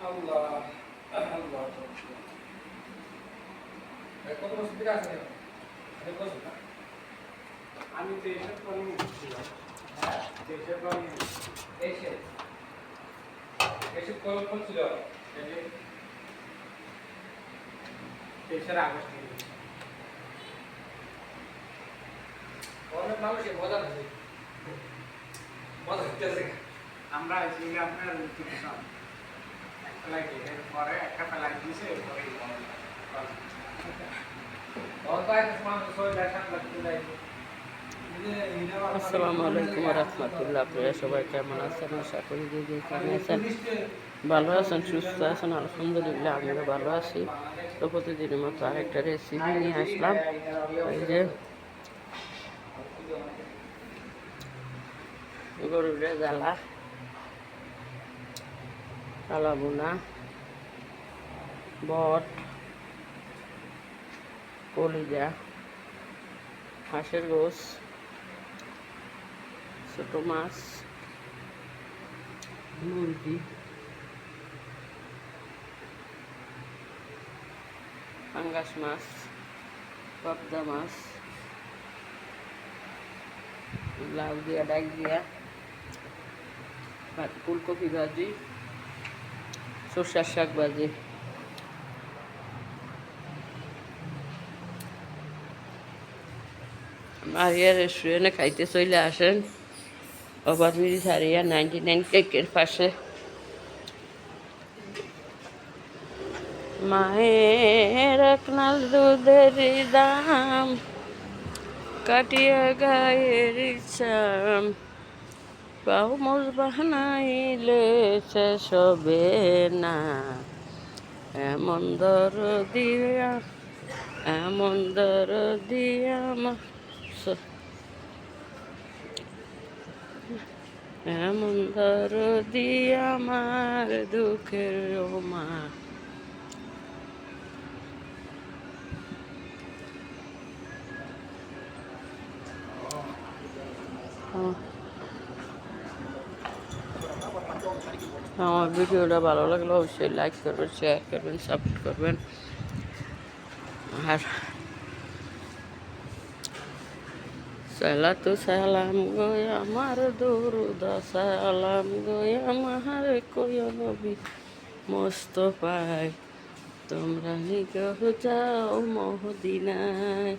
আল্লাহ আল্লাহ কত বছর থেকে আছেন অনেক বছর না আমি তো এসব করি হ্যাঁ এসব করি এসে এসে কোন ছিল তেইশের আগস্ট থেকে অনেক মানুষের মজা আছে মজা হচ্ছে আমরা এসে আপনার টিউশন একটা লাইট এরপরে একটা ফেলাই দিয়েছে এরপরে আসসালামু আলাইকুম রহমতুল্লাহ। আপনারা সবাই কেমন আছেন? আশা করি যে যেখানে আছেন ভালো আছেন, সুস্থ আছেন। আলহামদুলিল্লাহ আমরা ভালো আছি। তো প্রতিদিনের মতো আরেকটা রেসিপি নিয়ে আসলাম। এই যে গরুর রেজালা, কালাবুনা, বট, কলিজা, হাঁসের গোস, ছোট মাছ, মুরগি, পাঙ্গাস মাছ, পাবদা মাছ, লাউ দিয়া ডাক দিয়া, ফুলকপি ভাজি, সরষার শাক ভাজি। মারিয়া রেস্টুরেন্টে খাইতে চলে আসেন, ওভারব্রিজ হারিয়া 99 কেকের পাশে। মায়ের এক নাল দুধের দাম কাটিয়া গায়ের ইচ্ছাম, পাও মোজ বাহানাইলে শেষ হবে না। এমন দর দিয়া এমন দর দিয়া এমন দর দিয়া আমার দুঃখের মা। আমার ভিডিওটা ভালো লাগলে অবশ্যই লাইক করবেন, শেয়ার করবেন, সাপোর্ট করবেন। আর সালাতু সালাম গো আমার দরুদ সালাম গো আমার কই নবী মোস্তফায়, তোমরা নিগহ যাও মদিনায়।